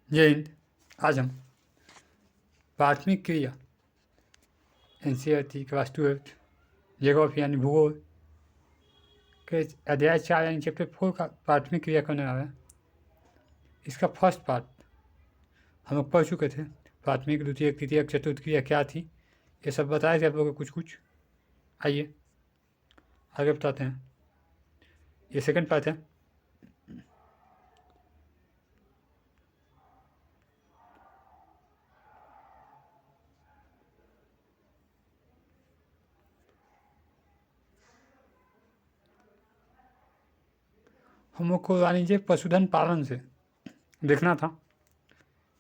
जय हिंद। आज हम प्राथमिक क्रिया NCERT क्लास 12 ज्योग्राफी यानी भूगोल के अध्याय 4 यानी चैप्टर 4 का प्राथमिक क्रिया करने वाले हैं। इसका फर्स्ट पार्ट हम लोग पढ़ चुके थे। प्राथमिक, द्वितीयक, तृतीयक, चतुर्थ क्रिया क्या थी, ये सब बताए थे आप लोगों को कुछ कुछ। आइए आगे बताते हैं। ये सेकंड पार्ट है। हम लोग को वाणिज्य पशुधन पालन से देखना था।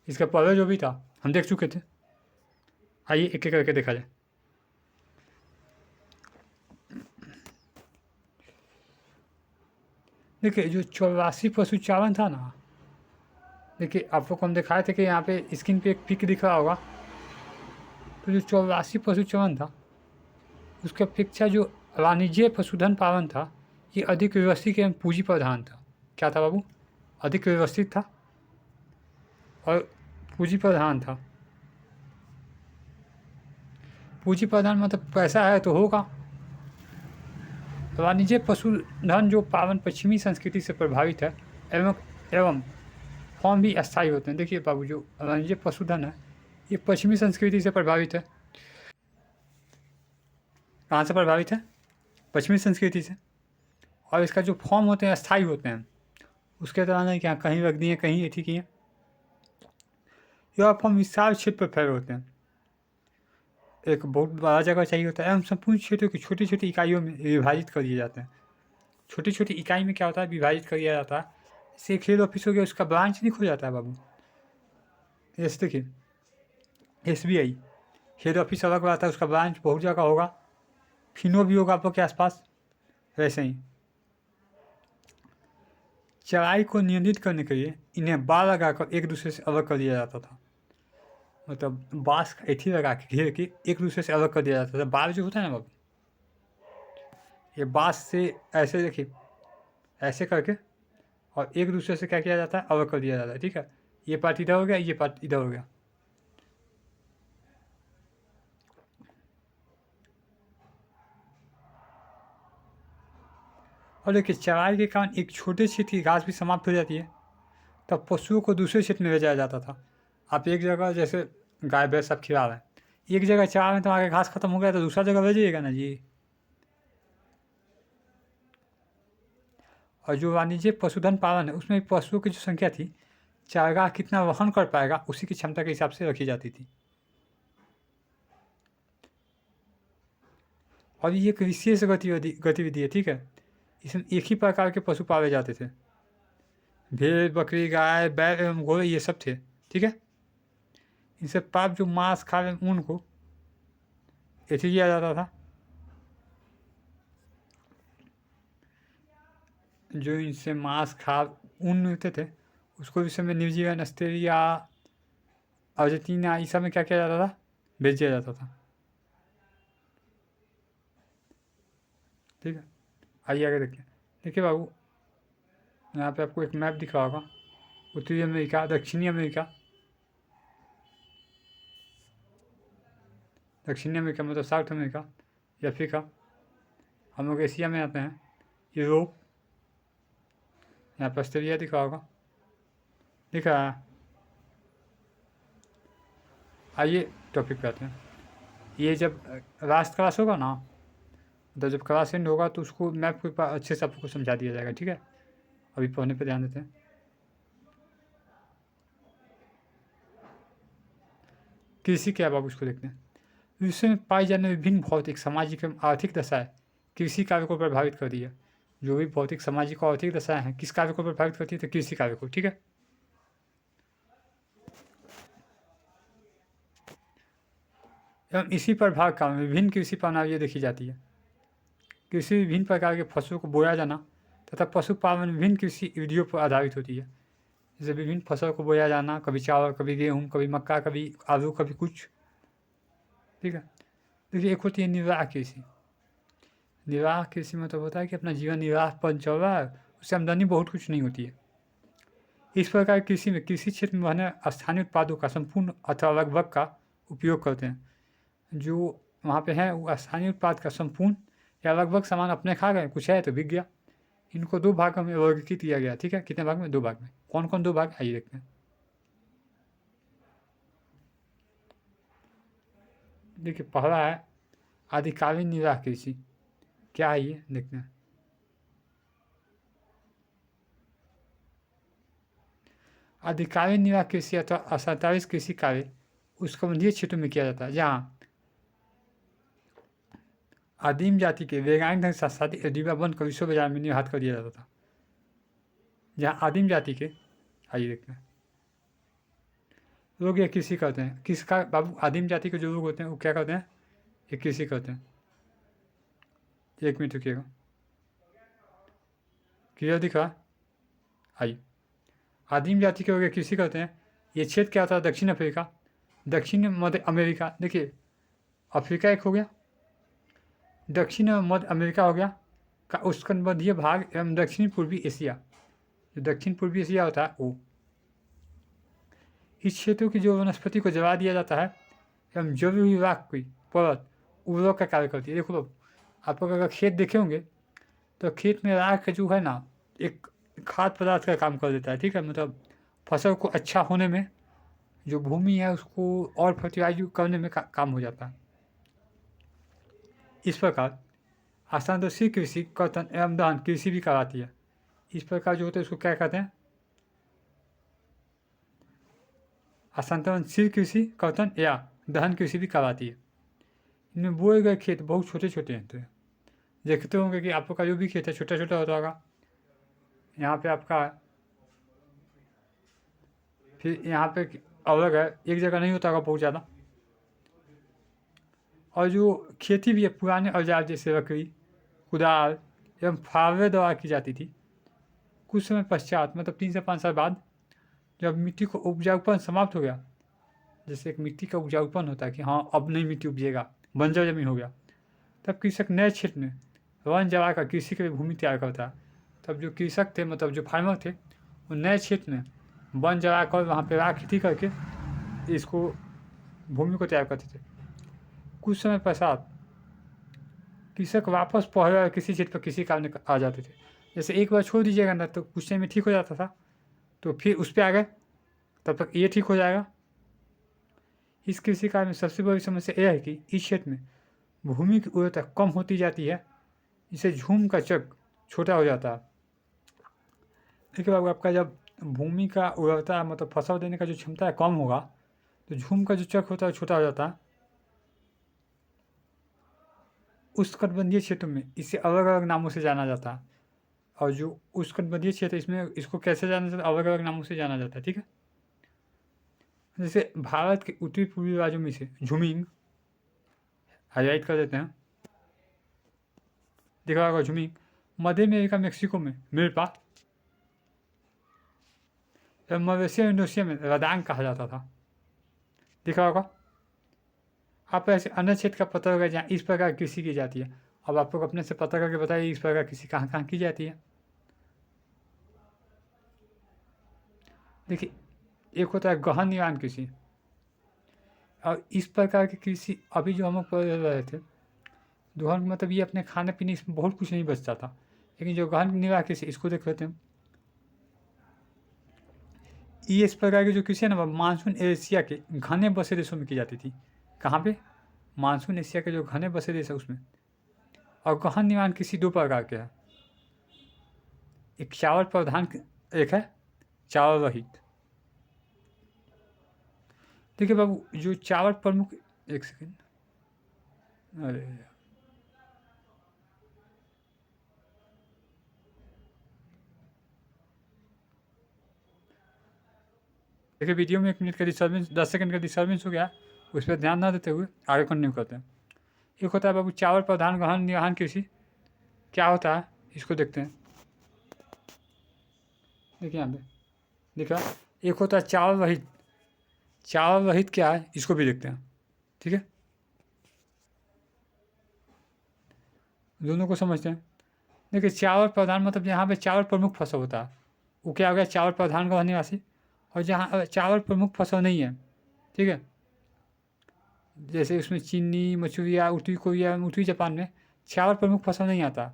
इसका पहले जो भी था हम देख चुके थे। आइए एक एक करके देखा जाए। देखिए जो 84 पशु चावन था ना, देखिए आप लोग को हम दिखाए थे कि यहाँ पे स्क्रीन पे एक पिक दिख रहा होगा। तो जो 84 पशु चावन था उसकी अपेक्षा जो वाणिज्य पशुधन पालन था ये अधिक व्यवस्थित एवं पूंजी प्रधान था। क्या था बाबू? अधिक व्यवस्थित था और पूंजी प्रधान था। पूंजी प्रधान मतलब पैसा है तो होगा। वाणिज्य पशुधन जो पालन पश्चिमी संस्कृति से प्रभावित है एवं फॉर्म भी अस्थायी होते हैं। देखिए बाबू, जो वाणिज्य पशुधन है ये पश्चिमी संस्कृति से प्रभावित है। कहाँ से प्रभावित है? पश्चिमी संस्कृति से। और इसका जो फॉर्म होते हैं अस्थायी होते हैं। उसके तरह नहीं क्या कहीं रख दिए कहीं ऐठी किए। यह फॉर्म विशाल क्षेत्र पर फैले होते हैं। एक बहुत बड़ा जगह चाहिए होता है एवं संपूर्ण क्षेत्रों की छोटी छोटी इकाइयों में विभाजित कर दिए जाते हैं। छोटी छोटी इकाई में क्या होता है? विभाजित कर दिया जाता है। जैसे खेल ऑफिस हो गया, उसका ब्रांच नहीं खो जाता है बाबू। जैसे देखिए SBI हेड ऑफिस अलग रहता है, उसका ब्रांच बहुत जगह होगा। फिनो भी होगा आप लोग के आसपास। वैसे ही चराई को नियंत्रित करने के लिए इन्हें बाड़ लगाकर एक दूसरे से अलग कर दिया जाता था। मतलब बांस का एथी लगा के घेर के एक दूसरे से अलग कर दिया जाता था। बाड़ जो होता है ना बाबू, ये बांस से ऐसे देखिए ऐसे करके और एक दूसरे से क्या किया जाता है? अलग कर दिया जाता है। ठीक है, ये पार्ट इधर हो गया, ये पार्ट इधर हो गया। और देखिए चराई के कारण एक छोटे क्षेत्र की घास भी समाप्त हो जाती है, तब पशुओं को दूसरे क्षेत्र में ले जाया जाता था। आप एक जगह जैसे गाय भैंस सब खिला रहे हैं, एक जगह चरा रहे हैं तो आगे घास खत्म हो गया तो दूसरा जगह भेजिएगा ना जी। और जो वाणिज्य पशुधन पालन है उसमें पशुओं की जो संख्या थी, चारागाह कितना वहन कर पाएगा उसी की क्षमता के हिसाब से रखी जाती थी। और ये एक विशेष गतिविधि है। ठीक है, इसमें एक ही प्रकार के पशु पाले जाते थे। भेड़, बकरी, गाय, बैल एवं घोड़े ये सब थे। ठीक है, इनसे प्राप्त जो मांस खाल ऊन को ऐसे किया जाता था। जो इनसे मांस खाल ऊन मिलते थे उसको इस समय न्यूजीलैंड, ऑस्ट्रेलिया, अर्जेंटीना इस सब में क्या किया जाता था? बेच दिया जाता था। ठीक है, आइए आगे देखिए। देखिए बाबू, यहाँ पे आपको एक मैप दिख रहा होगा। उत्तरी अमेरिका, दक्षिणी अमेरिका, दक्षिणी अमेरिका मतलब साउथ अमेरिका, अफ्रीका। हम लोग एशिया में आते हैं, यूरोप, यहाँ पर ऑस्ट्रेलिया दिख रहा होगा, दिख रहा है। आइए टॉपिक पे आते हैं। ये जब लास्ट क्लास होगा ना, तो जब क्लास एंड होगा तो उसको मैप के अच्छे से आपको समझा दिया जाएगा। ठीक है, अभी पढ़ने पे ध्यान देते हैं। कृषि क्या है बाबू, उसको देखते हैं। विश्व में पाई जाने विभिन्न भौतिक, सामाजिक एवं आर्थिक दशाएं कृषि कार्य को प्रभावित कर दी है। जो भी भौतिक, सामाजिक और आर्थिक दशाएं हैं किस कार्य को प्रभावित करती है? तो कृषि कार्य को। ठीक है, एवं इसी प्रभाव का विभिन्न कृषि प्रणालियाँ देखी जाती है। कृषि विभिन्न प्रकार के फसलों को बोया जाना तथा पशुपालन विभिन्न कृषि विधियों पर आधारित होती है। जैसे विभिन्न फसल को बोया जाना, कभी चावल, कभी गेहूँ, कभी मक्का, कभी आलू, कभी कुछ। ठीक है, देखिए एक होती है निर्वाह कृषि। निर्वाह कृषि मतलब होता है कि अपना जीवन निर्वाह पर चल रहा है, उससे आमदनी बहुत कुछ नहीं होती है। इस प्रकार कृषि में कृषि क्षेत्र में बने स्थानीय उत्पादों का संपूर्ण अथवा लगभग का उपयोग करते हैं। जो वहाँ पे है वो स्थानीय उत्पाद का संपूर्ण या लगभग सामान अपने खा गए, कुछ है तो बिक गया। इनको 2 भागों में वर्गीकृत किया गया, ठीक है। कितने भाग में? 2 भाग में। कौन-कौन 2 भाग? आइए देखते हैं। देखिए पहला है आदिकालीन निर्वाह कृषि। क्या है ये? देखते हैं। आदिकालीन निर्वाह कृषि अथवा असंचालित कृषि कार्य उस संबंधित क्षेत्रों में किया जाता है जहाँ आदिम जाति के वैज्ञानिक ढंग से शादी जीवा बन कर विश्व बाजार में निर्यात कर दिया जाता था। जहाँ आदिम जाति के, आइए देखते हैं, लोग ये कृषि करते हैं। किसका बाबू? आदिम जाति के जो लोग होते हैं वो क्या करते हैं? ये कृषि करते हैं। 1 मिनट रुकिएगा, क्लियर दिख रहा? आइए, आदिम जाति के लोग कृषि करते हैं। ये क्षेत्र क्या होता है? दक्षिण अफ्रीका, दक्षिण मध्य अमेरिका। देखिए अफ्रीका एक हो गया, दक्षिण मध्य अमेरिका हो गया का उष्णकटिबंधीय भाग एवं दक्षिण पूर्वी एशिया। जो दक्षिण पूर्वी एशिया होता है वो, इस क्षेत्रों की जो वनस्पति को जला दिया जाता है एवं जरूरी राख की परत उर्वरक का कार्य करती है। देखो लोग, आप लोग अगर खेत देखे होंगे तो खेत में राख जो है ना, एक खाद्य पदार्थ का काम कर देता है, ठीक है। मतलब फसल को अच्छा होने में, जो भूमि है उसको और फर्टिलाइज करने में काम हो जाता है। इस प्रकार स्थानांतरित कृषि कर्तन एवं दहन कृषि भी कराती है। इस प्रकार जो होता है उसको क्या कहते हैं? स्थानांतरणशील कृषि कर्तन या दहन कृषि भी कराती है। इनमें बोए गए खेत बहुत छोटे छोटे होते हैं। देखते होंगे कि आपका जो भी खेत है छोटा छोटा होता होगा। यहाँ पे आपका, फिर यहाँ पे अलग है, एक जगह नहीं होता होगा बहुत ज़्यादा। और जो खेती भी है, पुराने औजार जैसे लकड़ी, कुदाल एवं फावड़े द्वारा की जाती थी। कुछ समय पश्चात, मतलब 3 से 5 साल बाद, जब मिट्टी को उपजाऊपन समाप्त हो गया, जैसे एक मिट्टी का उपजाऊपन होता है कि हाँ अब नहीं मिट्टी उपजेगा, बंजर जमीन हो गया, तब कृषक नए क्षेत्र में वन जलाकर कृषि के लिए भूमि तैयार करता है। तब जो कृषक थे, मतलब जो फार्मर थे, वो नए क्षेत्र में वन जलाकर वहाँ पर राख खेती करके इसको भूमि को तैयार करते थे। कुछ समय पश्चात कृषक वापस पहले किसी क्षेत्र पर कृषि करने आ जाते थे। जैसे एक बार छोड़ दीजिएगा ना तो कुछ टाइम में ठीक हो जाता था, तो फिर उस पर आ गए, तब तक ये ठीक हो जाएगा। इस कृषि कार्य में सबसे बड़ी समस्या यह है कि इस क्षेत्र में भूमि की उर्वरता कम होती जाती है, जिससे झूम का चक छोटा हो जाता है। देखिए बाबू, आपका जब भूमि का उर्वरता, मतलब फसल देने का जो क्षमता है कम होगा, तो झूम का जो चक होता है छोटा हो जाता है। उष्णकटिबंधीय क्षेत्र में इसे अलग अलग नामों से जाना जाता है। और जो उष्णकटिबंधीय क्षेत्र, इसमें इसको कैसे जाना जाता है? अलग अलग नामों से जाना जाता है, ठीक है। जैसे भारत के उत्तरी पूर्वी राज्यों में से झुमिंग, हाईलाइट कर देते हैं, देखा होगा झुमिंग। मध्य अमेरिका मेक्सिको में मिल्पा, एवं मलेशिया इंडोनेशिया में रदांग कहा जाता था, देखा होगा। आप ऐसे अन्य क्षेत्र का पता होगा जहाँ इस प्रकार कृषि की जाती है। अब आप लोग अपने से पता करके बताइए इस प्रकार कृषि कहाँ कहाँ की जाती है। देखिए, एक होता है गहन निर्माण कृषि, और इस प्रकार की कृषि अभी जो हम लोग पढ़ रहे थे, गहन मतलब ये अपने खाने पीने इसमें बहुत कुछ नहीं बचता था। लेकिन जो गहन निर्वाह कृषि, इसको देख लेते हैं। ये इस प्रकार की जो कृषि है ना, मानसून एशिया के घने बसे देशों में की जाती थी। कहाँ पे? मानसून एशिया के जो घने बसे देश है उसमें। और गहन निर्माण कृषि 2 प्रकार के हैं, एक चावल प्रधान, एक है चावल रहित। देखिए बाबू, जो चावल प्रमुख, एक सेकेंड, अरे देखिए वीडियो में 1 मिनट का डिस्टर्बेंस, 10 सेकंड का डिस्टर्बेंस हो गया, उस पर ध्यान ना देते हुए आगे कंटिन्यू करते हैं। एक होता है बाबू चावल प्रधान गहन निर्वाह कृषि, क्या होता है इसको देखते हैं। देखिए यहाँ पे देखा, एक होता है चावल रहित। चावल रहित क्या है इसको भी देखते हैं, ठीक है, दोनों को समझते हैं। देखिए चावल प्रधान मतलब यहाँ पे चावल प्रमुख फसल होता है, वो क्या हो गया, चावल प्रधान का निवासी। और जहाँ चावल प्रमुख फसल नहीं है, ठीक है, जैसे उसमें चीनी, मसूरिया, उत्तरी कोरिया, उत्तरी जापान में चावल प्रमुख फसल नहीं आता,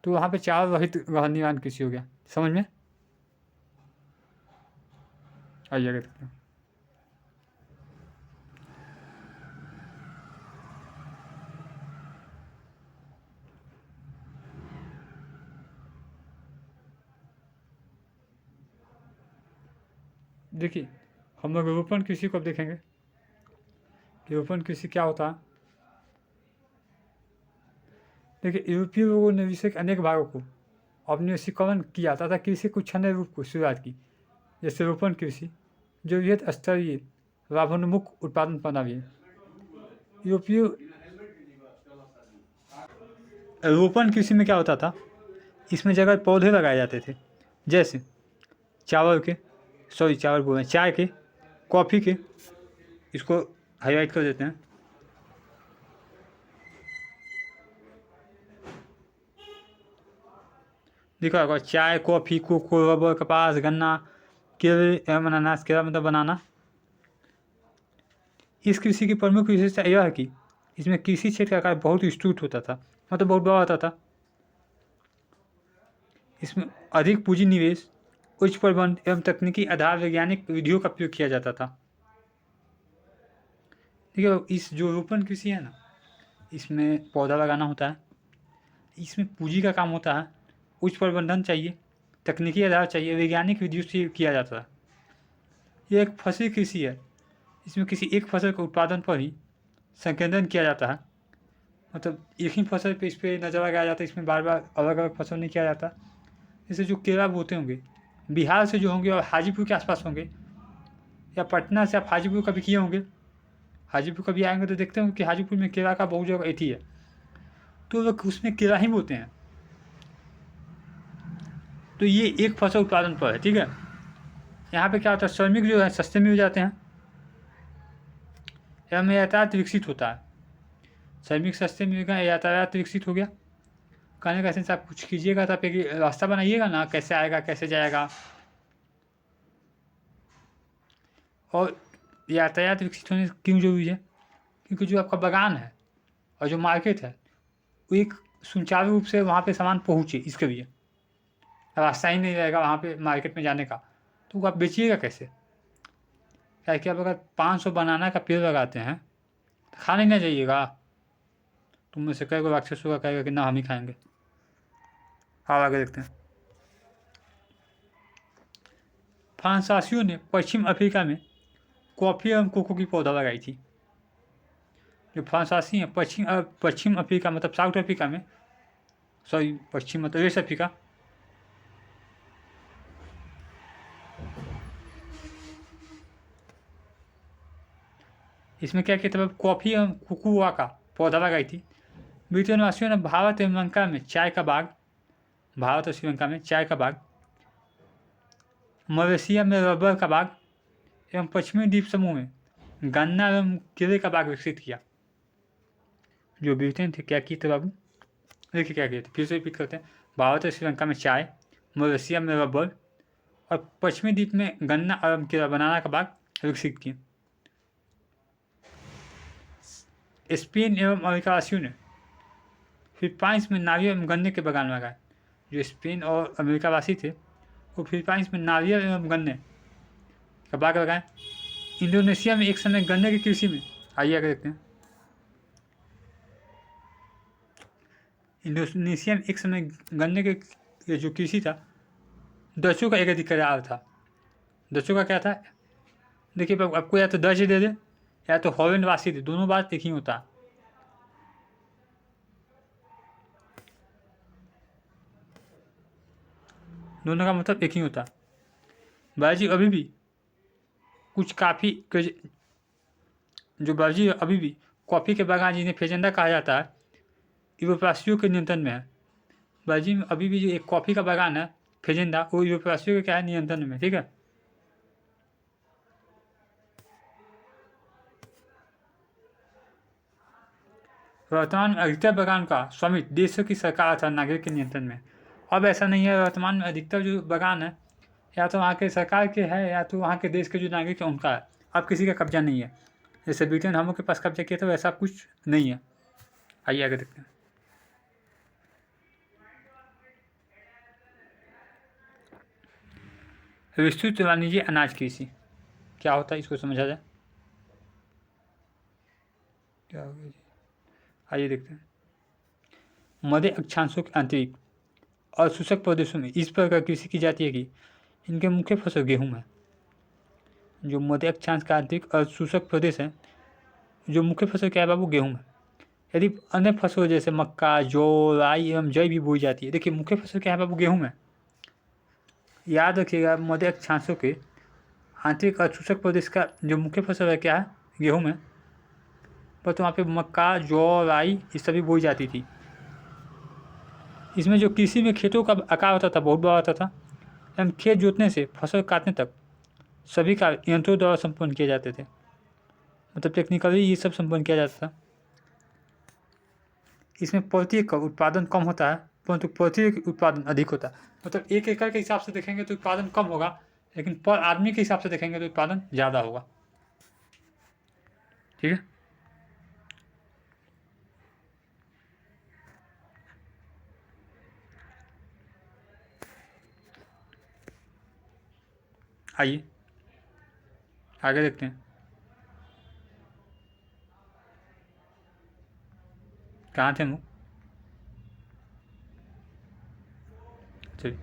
तो वहाँ पे चावल रहित गहन निर्माण कृषि हो गया। समझ में आइए आगे देखते हैं। देखिए, हम लोग रोपण कृषि को अब देखेंगे कि रोपण कृषि क्या होता है। देखिए, यूरोपीय लोगों ने विश्व के अनेक भागों को अपने वशीकरण किया तथा कृषि को छंद रूप को शुरुआत की, जैसे रोपण कृषि जो वृहद स्तरीय लाभोन्मुख उत्पादन प्रणाली है। यूरोपीय रोपण कृषि में क्या होता था, इसमें जगह पौधे लगाए जाते थे, जैसे चावल के, चावल बोल रहे हैं, चाय के, कॉफ़ी के, इसको हाईलाइट कर देते हैं। देखा होगा, चाय, कॉफ़ी, कोको, रबर, कपास, गन्ना, केले एवं अनानास। केला मतलब बनाना। इस कृषि की प्रमुख विशेषता यह है कि इसमें कृषि क्षेत्र का आकार बहुत विस्तृत होता था, मतलब बहुत बड़ा होता था। इसमें अधिक पूंजी निवेश, उच्च प्रबंध एवं तकनीकी आधार वैज्ञानिक विधियों का उपयोग किया जाता था। देखिए, इस जो रोपण कृषि है ना, इसमें पौधा लगाना होता है, इसमें पूंजी का काम होता है, उच्च प्रबंधन चाहिए, तकनीकी आधार चाहिए, वैज्ञानिक विधियों से किया जाता है। यह एक फसली कृषि है, इसमें किसी एक फसल के उत्पादन पर ही संकेंद्रण किया जाता है, मतलब एक ही फसल पे इस पर नजर लगाया जाता है, इसमें बार बार अलग अलग फसल नहीं किया जाता। जैसे जो केला बोते होंगे बिहार से जो होंगे और हाजीपुर के आसपास होंगे, या पटना से आप हाजीपुर कभी किए होंगे, हाजीपुर कभी आएंगे तो देखते होंगे कि हाजीपुर में केला का बहुत जगह एथी है, तो लोग उसमें केला ही बोते हैं। तो ये एक फसल उत्पादन पर है, ठीक है। यहाँ पे क्या होता है, श्रमिक जो है सस्ते मिल जाते हैं एवं यातायात विकसित होता है। श्रमिक सस्ते मिल गए, यातायात विकसित हो गया। कहने का सेंस, आप कुछ कीजिएगा तो आप एक रास्ता बनाइएगा ना, कैसे आएगा कैसे जाएगा। और यातायात विकसित होने क्यों जरूरी है, क्योंकि जो आपका बागान है और जो मार्केट है वो एक सुचारू रूप से वहाँ पे सामान पहुँचे, इसके लिए रास्ता ही नहीं रहेगा वहाँ पे मार्केट में जाने का, तो वो आप बेचिएगा कैसे। क्या कि आप अगर 500 बनाना का पेड़ लगाते हैं तो खाने नहीं जाइएगा, तुम में से कई को राक्षस होगा कहेगा कि ना हम ही खाएंगे। आप आगे देखते हैं। फ्रांसीसियों ने पश्चिम अफ्रीका में कॉफ़ी एवं कोको की पौधा लगाई थी। जो फ्रांसीसी हैं पश्चिम अफ्रीका मतलब साउथ अफ्रीका में, सॉरी पश्चिम मतलब वेस्ट अफ्रीका, इसमें क्या किया था, कॉफ़ी एवं कोकोआ का पौधा लगाई थी। ब्रिटेन वासियों ने भारत एवं श्रीलंका में चाय का बाग, भारत और श्रीलंका में चाय का बाग, मलेशिया में रबर का बाग एवं पश्चिमी द्वीप समूह में गन्ना एवं केले का बाग विकसित किया। जो ब्रिटेन थे क्या किए थे बाबू, देखिए क्या किए थे, फिर से रिपीट करते हैं। भारत और श्रीलंका में चाय, मलेशिया में रबर और पश्चिमी द्वीप में गन्ना एवं केला बनाना का बाग विकसित किए। स्पेन एवं अमेरिकावासियों ने फिलीपाइंस में नारियल एवं गन्ने के बागान लगाए। जो स्पेन और अमेरिकावासी थे वो फिलीपाइंस में नारियल एवं गन्ने का बाग लगाए। इंडोनेशिया में एक समय गन्ने की कृषि में, आइए आगे देखते हैं। इंडोनेशिया में एक समय गन्ने के जो कृषि था, डचों का एक अधिकार था। डचों का क्या था, देखिए आपको या तो डच दे दे या तो हॉलैंड वासी दे, दोनों बात एक ही होता। दोनों का मतलब एक ही होता। बाजी अभी भी कुछ काफ़ी जो बाजी अभी भी कॉफ़ी के बागान जिन्हें फेजेंडा कहा जाता है, यूरोपवासियों के नियंत्रण में है। बाजी में अभी भी जो एक कॉफ़ी का बागान है फेजेंडा, वो यूरोपवासियों के क्या है, नियंत्रण में, ठीक है। वर्तमान में अधिकतर बागान का स्वामित्व देशों की सरकार अथवा नागरिक के नियंत्रण में। अब ऐसा नहीं है, वर्तमान में अधिकतर जो बागान है या तो वहाँ के सरकार के है या तो वहाँ के देश के जो नागरिक हैं उनका है। अब किसी का कब्जा नहीं है। जैसे ब्रिटेन हम लोग के पास कब्जा किया था वैसा कुछ नहीं है। आइए आगे देखते हैं। विस्तृत वाणिज्य अनाज कृषि क्या होता है, इसको समझा जाए। क्या हो गया जी, आइए देखते हैं। मध्य अक्षांशों के आंतरिक और शुष्क प्रदेशों में इस प्रकार कृषि की जाती है कि इनके मुख्य फसल गेहूँ है। जो मध्य अक्षांश का आंतरिक और शुष्क प्रदेश है, जो मुख्य फसल क्या है बाबू, गेहूँ है। यदि अन्य फसलों जैसे मक्का, जौ, राई एवं जई भी बोई जाती है। देखिए मुख्य फसल क्या है बाबू, गेहूँ है। याद रखिएगा मध्य अक्षांशों के आंतरिक और शुष्क प्रदेश का जो मुख्य फसल है क्या है, गेहूँ है। पर तो वहाँ पे मक्का, जौ, राई ये सभी बोई जाती थी। इसमें जो कृषि में खेतों का आकार होता था बहुत बड़ा होता था एवं खेत जोतने से फसल काटने तक सभी कार्य यंत्रों द्वारा संपन्न किए जाते थे। मतलब टेक्निकली ये सब संपन्न किया जाता था। इसमें प्रति एकड़ उत्पादन कम होता है परंतु प्रति एकड़ उत्पादन अधिक होता है। मतलब एक एकड़ के हिसाब से देखेंगे तो उत्पादन कम होगा, लेकिन पर आदमी के हिसाब से देखेंगे तो उत्पादन ज़्यादा होगा। ठीक है, आइए आगे देखते हैं। कहाँ थे हम लोग, चलिए।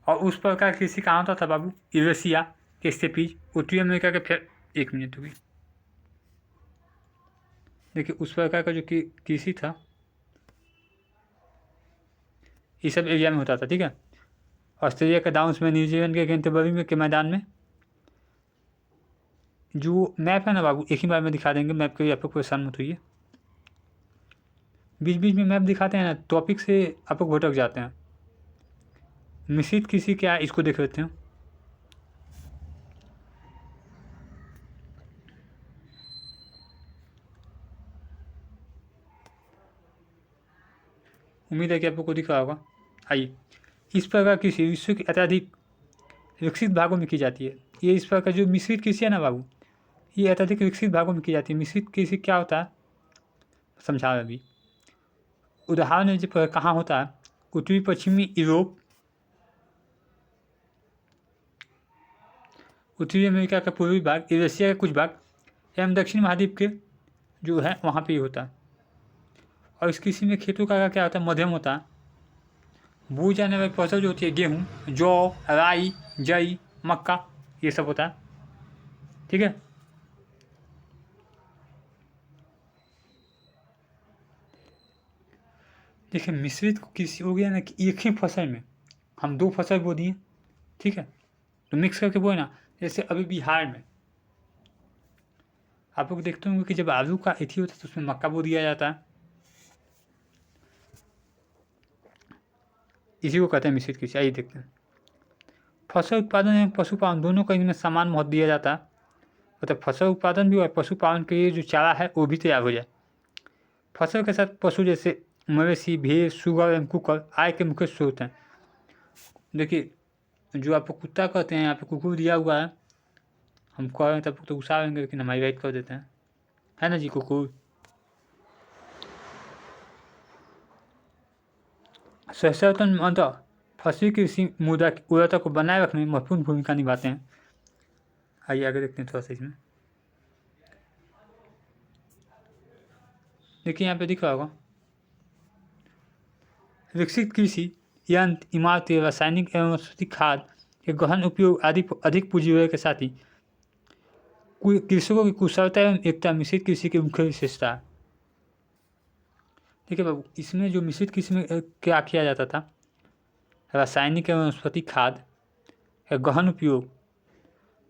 और उस प्रकार कृषि कहाँ होता था बाबू, यूरेशिया के स्टेपीज, उत्तरी अमेरिका के फिर 1 मिनट हुई। देखिए उस प्रकार का जो कृषि था ये सब एरिया में होता था। ठीक है, ऑस्ट्रेलिया के डाउन्स में, न्यूजीलैंड के कैंटरबरी में के मैदान में। जो मैप है ना बाबू, एक ही बार में दिखा देंगे, मैप के लिए आप लोग परेशान मत होइए। बीच बीच में मैप दिखाते हैं ना, टॉपिक से आप लोग भटक जाते हैं। मिश्रित कृषि क्या है इसको देख लेते हैं। उम्मीद है कि आप लोग को दिख रहा होगा। आइए, इस प्रकार कृषि विश्व के अत्यधिक विकसित भागों में की जाती है। ये इस प्रकार जो मिश्रित कृषि है ना बाबू, ये अत्यधिक विकसित भागों में की जाती है। मिश्रित कृषि क्या होता है समझा अभी। उदाहरण जो कहाँ होता है, उत्तरी पश्चिमी यूरोप, उत्तरी अमेरिका का पूर्वी भाग, यूरेशिया का कुछ भाग एवं दक्षिण महाद्वीप के जो है वहाँ पे ही होता है। और इस कृषि में खेतों का क्या होता है, मध्यम होता है। बोई जाने वाली फसल जो होती है गेहूँ, जौ, राई, जई, मक्का, ये सब होता है। ठीक है, देखिए मिश्रित कृषि हो गया ना कि एक ही फसल में हम 2 फसल बो दिए। ठीक है, तो मिक्स करके बोए ना। जैसे अभी बिहार में आप लोग देखते होंगे कि जब आलू का एथी होता है तो उसमें मक्का बो दिया जाता है। इसी को कहते हैं मिश्रित कृषि। आइए देखते हैं। फसल उत्पादन एवं पशुपालन दोनों का इनमें समान महत्व दिया जाता है। मतलब फसल उत्पादन भी और पशुपालन के लिए जो चारा है वो भी तैयार हो जाए। फसल के साथ पशु जैसे मवेशी, भेड़, सुअर एवं कुकर आय के मुख्य स्रोत हैं। देखिए जो आपको कुत्ता कहते हैं, यहाँ पे कुकुर दिया हुआ है, हम कह रहे हैं तब तो गुस्सा आएंगे, लेकिन हमारी राइट कर देते हैं, है ना जी कुकुर। सशर्तन अंतः फसली कृषि मृदा की उर्वरता को बनाए रखने में महत्वपूर्ण भूमिका निभाते हैं। आइए आगे देखते हैं थोड़ा सा इसमें। देखिए यहाँ पे दिख रहा होगा, विकसित कृषि यंत्र, इमारतें, रासायनिक एवं वनस्पति खाद के गहन उपयोग आदि अधिक पूंजी व्यय के साथ ही कृषकों की कुशलता एवं एकता मिश्रित कृषि की मुख्य विशेषता है। ठीक है बाबू, इसमें जो मिश्रित कृषि में क्या किया जाता था, रासायनिक एवं वनस्पति खाद का गहन उपयोग,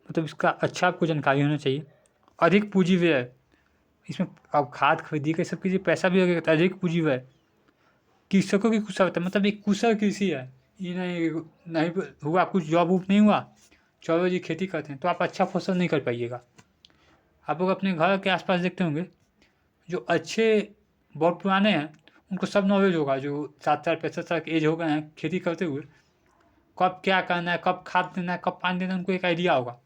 मतलब इसका अच्छा आपको जानकारी होना चाहिए। अधिक पूंजी व्यय, इसमें आप खाद खरीदिए सब कीजिए, पैसा भी लगेगा, अधिक पूंजी व्यय। कृषकों की कुशलता, मतलब एक कुशल कृषि है, ये नहीं हुआ कुछ जॉब वूब नहीं हुआ, चलो जी खेती करते हैं, तो आप अच्छा फसल नहीं कर पाइएगा। आप लोग अपने घर के आसपास देखते होंगे जो अच्छे बहुत पुराने हैं उनको सब नॉलेज होगा, जो 60 साल 65 साल की एज हो गए हैं खेती करते हुए, कब क्या करना है, कब खाद देना है, कब पानी देना है, उनको एक आइडिया होगा।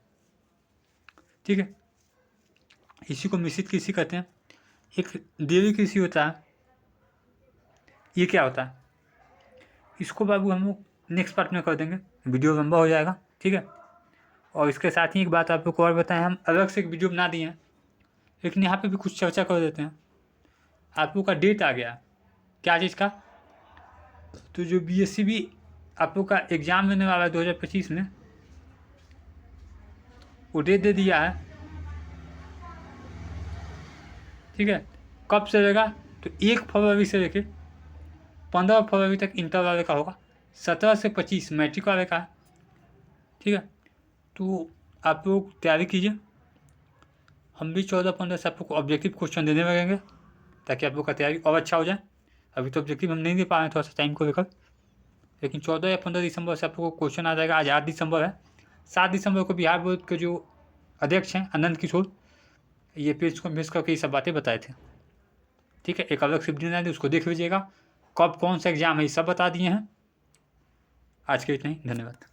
ठीक है, इसी को मिश्रित कृषि कहते हैं। एक देवी कृषि होता है, ये क्या होता है, इसको बाबू हम लोग नेक्स्ट पार्ट में कर देंगे, वीडियो लंबा हो जाएगा। ठीक है, और इसके साथ ही एक बात आप लोग को और बताएं, हम अलग से एक वीडियो बना दिए हैं, लेकिन यहाँ पे भी कुछ चर्चा कर देते हैं। आप लोग का डेट आ गया, क्या चीज़ का, तो जो BSc आप लोग का एग्ज़ाम लेने वाला है 2025 में, वो डेट दे दिया है। ठीक है, कब से रहेगा, तो 1 फरवरी से लेके 15 फरवरी तक इंटर वाले का होगा, 17 से 25 मैट्रिक वाले का है। ठीक है, तो आप लोग तैयारी कीजिए, हम भी 14-15 से आप लोग को ऑब्जेक्टिव क्वेश्चन देने लगेंगे, ताकि आप लोग का तैयारी और अच्छा हो जाए। अभी तो ऑब्जेक्टिव हम नहीं दे पा रहे हैं थोड़ा सा टाइम को लेकर, लेकिन 14 या 15 दिसंबर से आप लोग को क्वेश्चन आ जाएगा। आज 8 दिसंबर है, 7 दिसंबर को बिहार बोर्ड के जो अध्यक्ष हैं आनंद किशोर, ये पेज को मिस करके ये सब बातें बताए थे। ठीक है, एक अलग से वीडियो बनाए थे, उसको देख लीजिएगा, कब कौन सा एग्जाम है ये सब बता दिए हैं। आज के इतना ही, धन्यवाद।